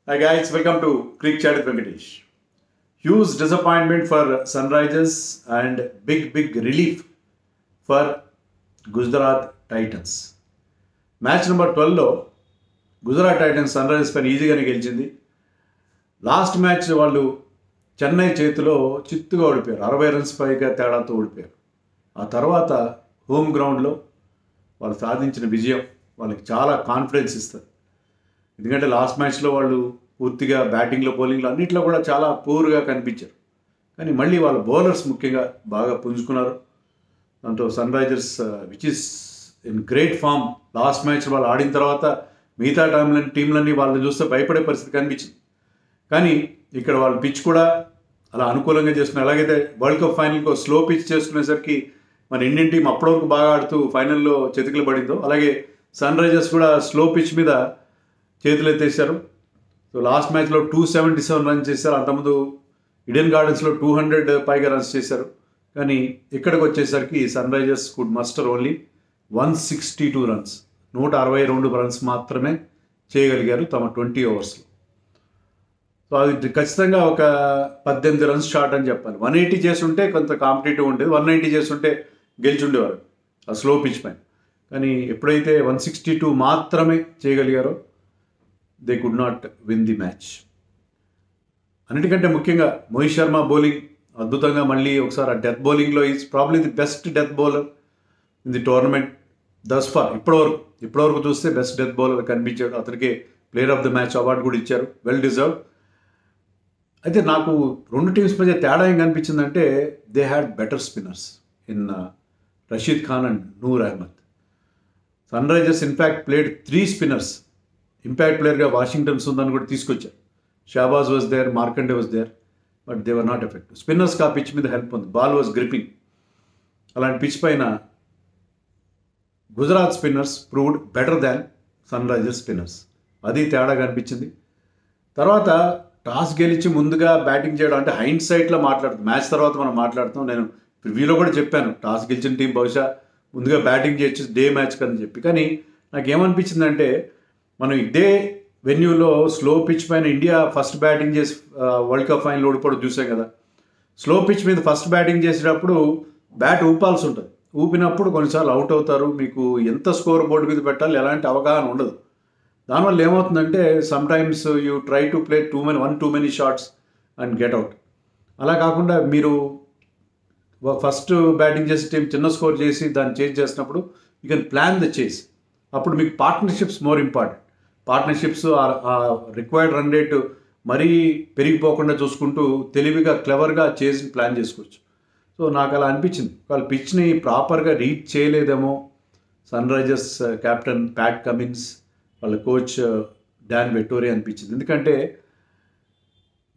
Hi guys, welcome to Creek Chat with Venkatesh. Huge disappointment for Sunrisers and big relief for Gujarat Titans. Match number 12లో Gujarat Titans Sunrisers పైన ఈజీగానే గెలిచింది. Last match వాళ్ళు చెన్నై చేతిలో చిత్తుగా ఓడిపోయారు. 60 రన్స్ పైగా తేడాతో ఓడిపోయారు. ఆ తర్వాత హోమ్ గ్రౌండ్లో వాళ్ళు సాధించిన విజయం వాళ్ళకి చాలా కాన్ఫిడెన్స్ ఇస్తుంది. ఎందుకంటే లాస్ట్ మ్యాచ్లో వాళ్ళు పూర్తిగా బ్యాటింగ్లో బౌలింగ్లో అన్నింటిలో కూడా చాలా పూర్గా కనిపించారు. కానీ మళ్ళీ వాళ్ళ బౌలర్స్ ముఖ్యంగా బాగా పుంజుకున్నారు. దాంట్లో Sunrisers which is in great form. Last match వాళ్ళు ఆడిన తర్వాత మిగతా టీంలన్నీ వాళ్ళని చూస్తే భయపడే పరిస్థితి కనిపించింది. కానీ ఇక్కడ వాళ్ళు పిచ్ కూడా అలా అనుకూలంగా చేసుకున్నారు. ఎలాగైతే వరల్డ్ కప్ ఫైనల్కి స్లో పిచ్ చేసుకునేసరికి మన ఇండియన్ టీం అప్పటివరకు బాగా ఆడుతూ ఫైనల్లో చేతికి పడిందో అలాగే సన్రైజర్స్ కూడా స్లో పిచ్ మీద చేతులు ఎత్తేసారు. సో లాస్ట్ మ్యాచ్లో 277 రన్స్ చేశారు. అంతకుముందు ఈడెన్ గార్డెన్స్లో 200 పైగా రన్స్ చేశారు. కానీ ఇక్కడికి వచ్చేసరికి Sunrisers could muster only 162 runs, 162 runs మాత్రమే చేయగలిగారు తమ 20 ఓవర్స్లో. సో అది ఖచ్చితంగా ఒక 18 రన్స్ షార్ట్ అని చెప్పాలి. 180 చేస్తుంటే కొంత కాంపిటేటివ్ ఉండేది, 190 చేస్తుంటే గెలిచుండేవారు ఆ స్లో పిచ్ పైన. కానీ ఎప్పుడైతే 162 మాత్రమే చేయగలిగారో they could not win the match. అన్నిటికంటే ముఖ్యంగా మోహిత్ శర్మ బౌలింగ్ అద్భుతంగా మళ్ళీ ఒకసారి ఆ డెత్ బౌలింగ్లో is probably the best death bowler in the tournament thus far. ఇప్పటివరకు చూస్తే బెస్ట్ డెత్ బౌలర్ కనిపించాడు. అతనికి player of the match award కూడా ఇచ్చారు, వెల్ డిజర్వ్. అయితే నాకు రెండు టీమ్స్ మధ్య తేడా ఏం కనిపించిందంటే they had better spinners in Rashid Khan and Noor Ahmad. Sunrisers in fact played 3 spinners. Impact ప్లేయర్గా వాషింగ్టన్ సుందర్ని కూడా తీసుకొచ్చారు. Shahbaz was there, Markande was there, but they were not effective. స్పిన్నర్స్కి ఆ పిచ్ మీద హెల్ప్ ఉంది. Ball was gripping. అలాంటి పిచ్ పైన Gujarat spinners proved better than Sunrisers spinners. అది తేడా కనిపించింది. తర్వాత టాస్ గెలిచి ముందుగా బ్యాటింగ్ చేయడం అంటే హైండ్ సైట్లో మాట్లాడుతాం. మ్యాచ్ తర్వాత మనం మాట్లాడుతాం. నేను ప్రివ్యూలో కూడా చెప్పాను టాస్ గెలిచిన టీం బహుశా ముందుగా బ్యాటింగ్ చేయొచ్చు డే మ్యాచ్ కని చెప్పి. కానీ నాకేమనిపించిందంటే మనం ఇదే వెన్యూలో స్లో పిచ్ పైన ఇండియా ఫస్ట్ బ్యాటింగ్ చేసి వరల్డ్ కప్ ఫైనల్ ఓడిపోవడం చూసాం కదా. స్లో పిచ్ మీద ఫస్ట్ బ్యాటింగ్ చేసేటప్పుడు బ్యాట్ ఊపాల్సి ఉంటుంది. ఊపినప్పుడు కొన్నిసార్లు అవుట్ అవుతారు. మీకు ఎంత స్కోర్ బోర్డు మీద పెట్టాలి ఎలాంటి అవగాహన ఉండదు. దానివల్ల ఏమవుతుందంటే some times you try to play too many shots and get out. అలా కాకుండా మీరు ఫస్ట్ బ్యాటింగ్ చేసే టీం చిన్న స్కోర్ చేసి దాన్ని చేజ్ చేసినప్పుడు యూ కెన్ ప్లాన్ ద చేస్. అప్పుడు మీకు partnerships more important. Partnerships required run rate మరీ పెరిగిపోకుండా చూసుకుంటూ తెలివిగా క్లెవర్గా చేసి ప్లాన్ చేసుకోవచ్చు. సో నాకు అలా అనిపించింది. వాళ్ళు పిచ్ని ప్రాపర్గా రీడ్ చేయలేదేమో సన్రైజర్స్ కెప్టెన్ ప్యాట్ కమిన్స్, వాళ్ళ కోచ్ డాన్ వెట్టోరీ అనిపించింది. ఎందుకంటే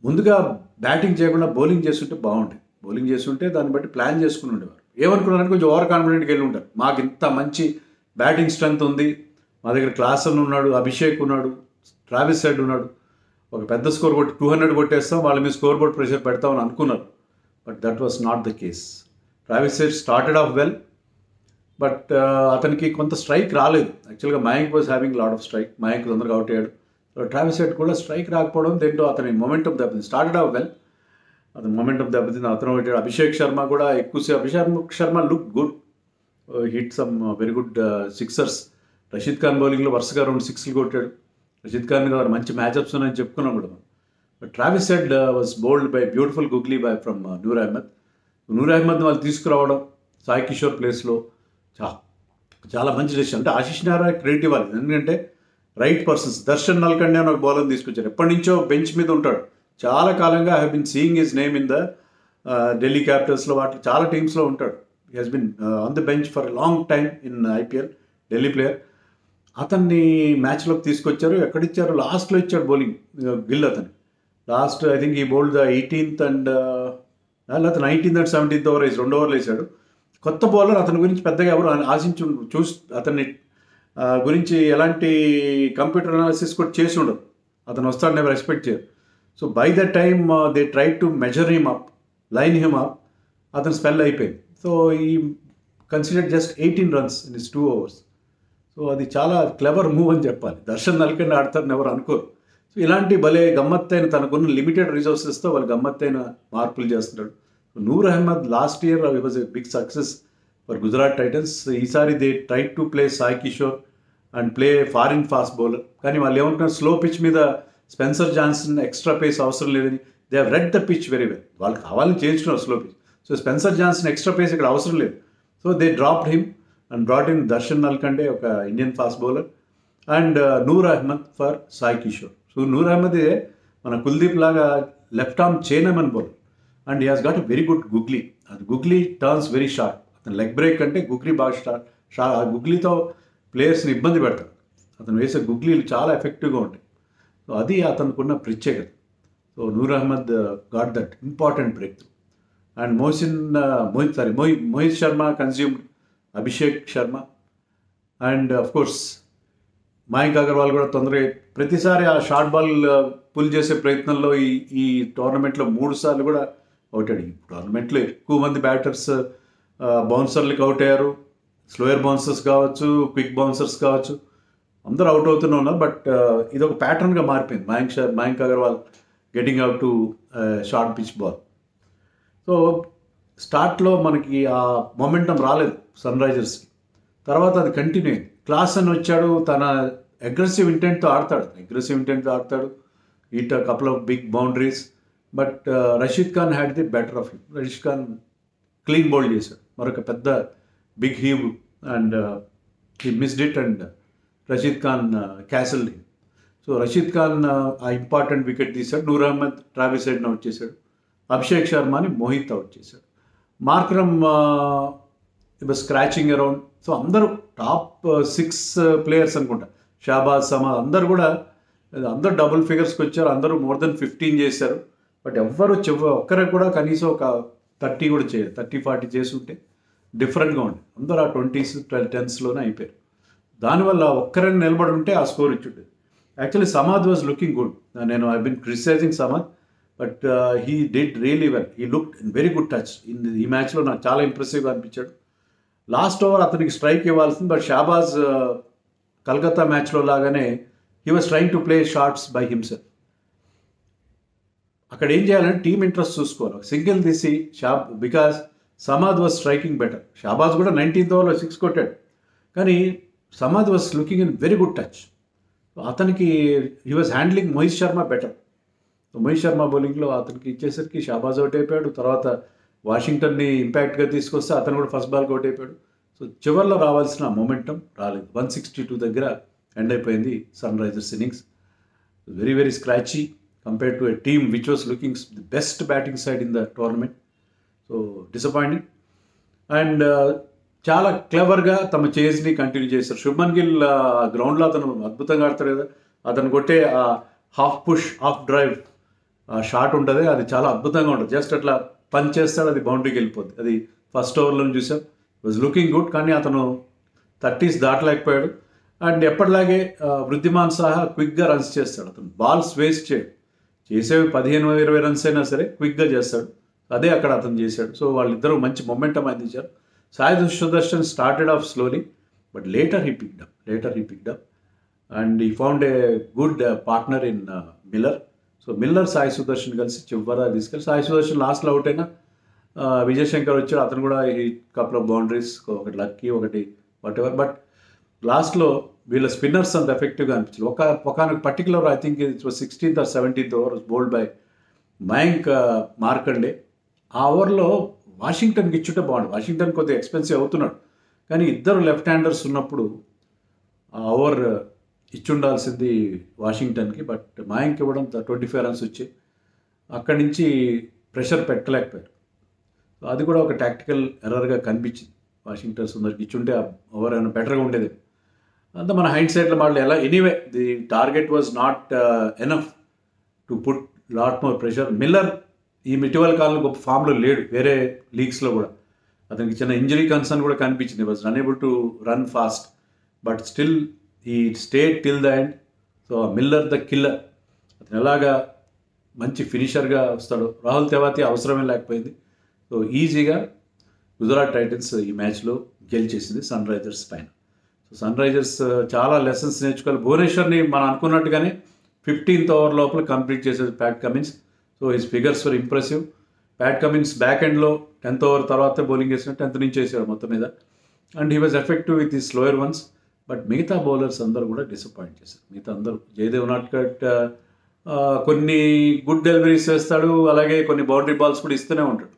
ముందుగా బ్యాటింగ్ చేయకుండా బౌలింగ్ చేస్తుంటే బాగుండేది. బౌలింగ్ చేస్తుంటే దాన్ని బట్టి ప్లాన్ చేసుకుని ఉండేవారు. ఏమనుకున్నారంటే కొంచెం ఓవర్ కాన్ఫిడెంట్గా వెళ్ళి ఉంటారు. మాకు ఇంత మంచి బ్యాటింగ్ స్ట్రెంత్ ఉంది, మా దగ్గర క్లాసన్ ఉన్నాడు, అభిషేక్ ఉన్నాడు, ట్రావిస్ హెడ్ ఉన్నాడు, ఒక పెద్ద స్కోర్ 200 కొట్టేస్తాం, వాళ్ళ మీద స్కోర్ బోర్డ్ ప్రెషర్ పెడతామని అనుకున్నారు. But that was not the case. Travis head started off well, but అతనికి కొంత స్ట్రైక్ రాలేదు. యాక్చువల్గా Mayank was having lot of strike. Mayank తొందరగా అవుట్ అయ్యాడు. ట్రావిస్ హెడ్ కూడా స్ట్రైక్ రాకపోవడం దీంట్లో అతని మొమెంటం దెబ్బతింది. స్టార్టెడ్ ఆఫ్ వెల్, అతని మొమెంటం దెబ్బతింది, అతను పెట్టాడు. అభిషేక్ శర్మ కూడా ఎక్కువసేపు Abhishek Sharma look good, hit some very good sixers. Rashid Khan బౌలింగ్లో వరుసగా 2 6లు కొట్టాడు. రషీద్ ఖాన్ మీద మంచి మ్యాచ్అప్స్ ఉన్నాయని చెప్పుకున్నాం కూడా మనం. But Travis Head was bowled by beautiful googly by from Noor Ahmad. Noor అహ్మద్ని వాళ్ళు తీసుకురావడం సాయి కిషోర్ ప్లేస్లో చాలా మంచి డెసిషన్. అంటే ఆశీష్ నెహ్రా క్రెడిట్ ఇవ్వాలి. ఎందుకంటే రైట్ పర్సన్స్. దర్శన్ నల్కండే అని ఒక బౌలర్ని తీసుకొచ్చారు. ఎప్పటి నుంచో బెంచ్ మీద ఉంటాడు. చాలా కాలంగా I have been seeing his name in the Delhi క్యాపిటల్స్లో వాటి చాలా టీమ్స్లో ఉంటాడు. He has been on the bench for long time in IPL, Delhi player. అతన్ని మ్యాచ్లోకి తీసుకొచ్చారు. ఎక్కడిచ్చారు, లాస్ట్లో ఇచ్చాడు బౌలింగ్ గిల్ అతను. లాస్ట్ ఐ థింక్ ఈ బౌల్డ్ ద 18th అండ్ లేకపోతే 19th అండ్ 17th ఓవర్ వేసి 2 ఓవర్లు వేసాడు. కొత్త బౌలర్, అతని గురించి పెద్దగా ఎవరు చూసి అతన్ని గురించి ఎలాంటి కంప్యూటర్ అనాలిసిస్ కూడా చేసి ఉండదు. అతను వస్తాడని ఎవరు ఎక్స్పెక్ట్ చేయరు. So by the time they try to measure him up, line him up, అతను స్పెల్ అయిపోయింది. సో ఈ considered just 18 runs in his 2 overs. So అది చాలా క్లెవర్ మూవ్ అని చెప్పాలి. దర్శన్ నల్కండే ఆడతారని ఎవరు అనుకోరు. సో ఇలాంటి భలే గమ్మత్తైన తనకున్న లిమిటెడ్ రిసోర్సెస్తో వాళ్ళు గమ్మత్తైన మార్పులు చేస్తున్నాడు. Noor Ahmad last year was a big success for Gujarat Titans. ఈసారి they try to play Sai Kishore and play foreign fast bowler. కానీ వాళ్ళు ఏమంటున్నారు, స్లో పిచ్ మీద స్పెన్సర్ జాన్సన్ ఎక్స్ట్రా పేస్ అవసరం లేదని. They have read the pitch very well. వాళ్ళు కావాలని చేయించున్నారు slow pitch. So Spencer Johnson extra pace ఇక్కడ అవసరం లేదు. So they dropped him and brought in Darshan Nalkande, ఒక Indian fast bowler, and Noor Ahmad for Sai Kishore. So Noor Ahmad మన కుల్దీప్ లాగా left arm chinaman bowler and he has got a very good googly. అది googly turns very short. అతను leg break అంటే googly బాగా ఆ గుగ్లీతో ప్లేయర్స్ని ఇబ్బంది పెడతాడు. అతను వేసే గుగ్లీలు చాలా ఎఫెక్టివ్గా ఉంటాయి. సో అది అతనుకున్న ప్రత్యేకత. So Noor Ahmad got that important breakthrough. And Mohit Sharma consumed Abhishek Sharma. And of course Mayank Agarwal కూడా తొందరగా ప్రతిసారి ఆ షార్ట్ బాల్ పుల్ చేసే ప్రయత్నంలో ఈ టోర్నమెంట్లో 3 సార్లు కూడా అవుట్ అయ్యాడు. ఈ టోర్నమెంట్లో ఎక్కువ మంది బ్యాటర్స్ బౌన్సర్లకి అవుట్ అయ్యారు. స్లోయర్ బౌన్సర్స్ కావచ్చు, క్విక్ బౌన్సర్స్ కావచ్చు, అందరూ అవుట్ అవుతూనే ఉన్నారు. బట్ ఇది ఒక ప్యాటర్న్గా మారిపోయింది. Mayank Agarwal getting out to short pitch ball. So స్టార్ట్లో మనకి ఆ మొమెంటం రాలేదు సన్ రైజర్స్కి. తర్వాత అది కంటిన్యూ అయింది. క్లాసన్ వచ్చాడు, తన అగ్రెసివ్ ఇంటెంట్తో ఆడతాడు. Hit couple of big boundaries. But Rashid Khan had the better of him. Rashid Khan clean bowled చేశాడు, మరొక పెద్ద big heave, and he missed it and Rashid Khan castled him. So Rashid Khan ఆ ఇంపార్టెంట్ వికెట్ తీశాడు. నూర్ అహ్మద్ ట్రావిస్ హెడ్ని అవుట్ చేశాడు. అభిషేక్ శర్మని మోహిత్ అవుట్ చేశాడు. Markram scratching around. సో అందరూ టాప్ 6 ప్లేయర్స్ అనుకుంటా, షాబాజ్, సమాద్, అందరూ డబుల్ ఫిగర్స్కి వచ్చారు. అందరూ మోర్ దెన్ 15 చేశారు. బట్ ఎవ్వరు ఒక్కరికి కూడా కనీసం ఒక 30 కూడా చేయరు. 30-40 చేసి ఉంటే డిఫరెంట్గా ఉండే. అందరూ ఆ 20s 10sలోనే అయిపోయారు. దానివల్ల ఒక్కరైనా నిలబడి ఉంటే ఆ స్కోర్ ఇచ్చుండేది. Actually Samad was looking good. నేను I been criticizing Samad, but he did really well. He look in very good touch. ఈ మ్యాచ్లో నాకు చాలా ఇంప్రెసివ్గా అనిపించాడు. లాస్ట్ ఓవర్ అతనికి స్ట్రైక్ ఇవ్వాల్సింది, బట్ షాబాజ్ కలకత్తా మ్యాచ్లో లాగానే he was trying to play shorts by himself. అక్కడ ఏం చేయాలంటే టీమ్ ఇంట్రెస్ట్ చూసుకోవాలి. సింగిల్ తీసి because Samad was striking better. Shahbaz కూడా 19th ఓవర్లో 6 కొట్టాడు, కానీ Samad was looking in very good touch. అతనికి he was handling Mohit Sharma better. Mohit Sharma బౌలింగ్లో అతనికి ఇచ్చేసరికి షాబాజ్ అవుట్ అయిపోయాడు. తర్వాత వాషింగ్టన్ని ఇంపాక్ట్గా తీసుకొస్తే అతను కూడా ఫస్ట్ బాల్కి అవుట్ అయిపోయాడు. సో చివరిలో రావాల్సిన మొమెంటం రాలేదు. 162 దగ్గర ఎండ్ అయిపోయింది Sunrisers innings. Very very scratchy compared to a team which was looking the best batting side in the tournament. So disappointing. And చాలా క్లవర్గా తమ చేజ్ని కంటిన్యూ చేశారు. శుభ్మన్ గిల్ గ్రౌండ్లో అతను అద్భుతంగా ఆడతాడు కదా. అతను కొట్టే ఆ half push half drive shot ఉంటుంది, అది చాలా అద్భుతంగా ఉంటుంది. జస్ట్ అట్లా పంచ్ చేస్తాడు, అది బౌండరీకి వెళ్ళిపోద్ది. అది ఫస్ట్ ఓవర్లో చూసాం. వాజ్ లుకింగ్ గుడ్, కానీ అతను 30s దాటలేకపోయాడు. అండ్ ఎప్పటిలాగే వృద్ధిమాన్ సాహా క్విక్గా రన్స్ చేస్తాడు. అతను బాల్స్ వేస్ట్ చేయడు. చేసేవి 15-20 రన్స్ అయినా సరే క్విక్గా చేస్తాడు. అదే అక్కడ అతను చేశాడు. సో వాళ్ళిద్దరూ మంచి మొమెంటం అందించారు. Sai Sudarshan started off slowly, but later he picked up and he found a good partner in Miller. So Miller Sai Sudarshan కలిసి చివర తీసుకెళ్ళి, సాయి సుదర్శన్ లాస్ట్లో అవుట్ అయినా విజయ్ శంకర్ వచ్చాడు. అతను కూడా ఈ కపుల్ ఆఫ్ బౌండరీస్, ఒకటి లక్కీ, ఒకటి వాట్ ఎవర్. బట్ లాస్ట్లో వీళ్ళ స్పిన్నర్స్ అంత ఎఫెక్టివ్గా అనిపించింది. ఒకనొక particular I think it was 16th or 17th over bowled by Mayank Markande. ఆ ఓవర్లో వాషింగ్టన్కి ఇచ్చుంటే బాగుంది. వాషింగ్టన్ కొద్దిగా ఎక్స్పెన్సివ్ అవుతున్నాడు, కానీ ఇద్దరు లెఫ్ట్ హ్యాండర్స్ ఉన్నప్పుడు ఆ ఓవర్ ఇచ్చుండాల్సింది వాషింగ్టన్కి. బట్ మయాంక్ ఇవ్వడం 25 రన్స్ వచ్చాయి. అక్కడి నుంచి ప్రెషర్ పెట్టలేకపోయారు. అది కూడా ఒక టాక్టికల్ ఎర్రర్గా కనిపించింది. వాషింగ్టన్ సుందర్కి ఇచ్చుంటే ఆ ఓవర్ ఏమైనా బెటర్గా ఉండేది. అంతా మన హైండ్ సైడ్లో వాళ్ళు ఎలా anyway the target was not enough to put lot more pressure. Miller ఈ ఇటీవల కాలంలో గొప్ప ఫామ్లో లేడు, వేరే లీగ్స్లో కూడా. అతనికి చిన్న ఇంజరీ కన్సర్న్ కూడా కనిపించింది. Was unable to run fast, but still ఈ stayed till the end. So Miller the killer. అతను ఎలాగా మంచి ఫినిషర్గా వస్తాడు. రాహుల్ తెవాతి అవసరమే లేకపోయింది. సో ఈజీగా గుజరాత్ టైటన్స్ ఈ మ్యాచ్లో గెలిచేసింది సన్ రైజర్స్ పైన. సో సన్ రైజర్స్ చాలా లెసన్స్ నేర్చుకోవాలి. భువనేశ్వర్ని మనం అనుకున్నట్టుగానే 15th ఓవర్ లోపల కంప్లీట్ చేసేది Pat Cummins. So his figures were impressive. Pat Cummins back ఎండ్లో 10th ఓవర్ తర్వాత బౌలింగ్ వేసిన 10th నుంచి వేసాడు మొత్తం మీద. And he was effective with the slower once. But మిగతా బౌలర్స్ అందరూ కూడా డిసప్పాయింట్ చేశారు. మిగతా అందరూ జయదేవ్ నాట్కట్ కొన్ని గుడ్ డెలివరీస్ వేస్తాడు, అలాగే కొన్ని బౌండరీ బాల్స్ కూడా ఇస్తూనే ఉంటాడు.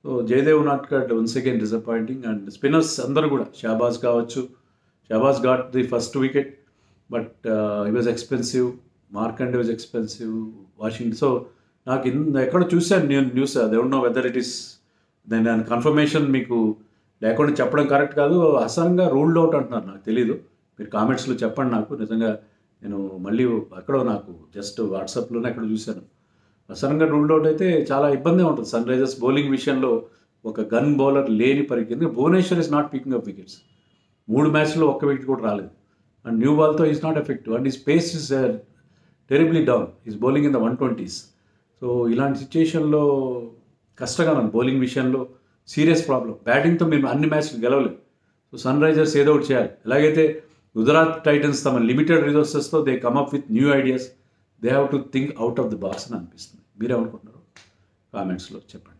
So Jayadev Unadkat once again disappointing. And spinners అందరూ కూడా షాబాజ్ కావచ్చు, Shahbaz got the first wicket, but he was expensive. Markande was expensive. Washington. So నాకు ఎక్కడో చూశాను నేను news, I don't know whether it is దాని కన్ఫర్మేషన్ మీకు లేకుండా చెప్పడం కరెక్ట్ కాదు. అసలంగా రూల్డ్ అవుట్ అంటున్నారు, నాకు తెలీదు. మీరు కామెంట్స్లో చెప్పండి నాకు. నిజంగా నేను మళ్ళీ ఎక్కడో నాకు జస్ట్ వాట్సాప్లోనే ఎక్కడ చూశాను. అసలంగా రూల్డ్ అవుట్ అయితే చాలా ఇబ్బంది ఉంటుంది సన్ రైజర్స్ బౌలింగ్ విషయంలో. ఒక గన్ బౌలర్ లేని పరిస్థితి. Bhuvneshwar is not picking up wickets. 3 మ్యాచ్లో ఒక్క వికెట్ కూడా రాలేదు. అండ్ న్యూ బాల్తో is not effective. And his pace is terribly down. Is bowling in the 120s. So ఇలాంటి సిచ్యుయేషన్లో కష్టంగా ఉంది బౌలింగ్ విషయంలో. Serious problem. బ్యాటింగ్తో మీరు అన్ని మ్యాచ్లు గెలవలేదు. సో సన్ రైజర్స్ ఏదో ఒకటి చేయాలి. ఎలాగైతే గుజరాత్ టైటన్స్ తమ లిమిటెడ్ రిసోర్సెస్తో they come up with new ideas. They have to think out of the box అని అనిపిస్తుంది. మీరేమనుకుంటున్నారు? కామెంట్స్లో చెప్పండి.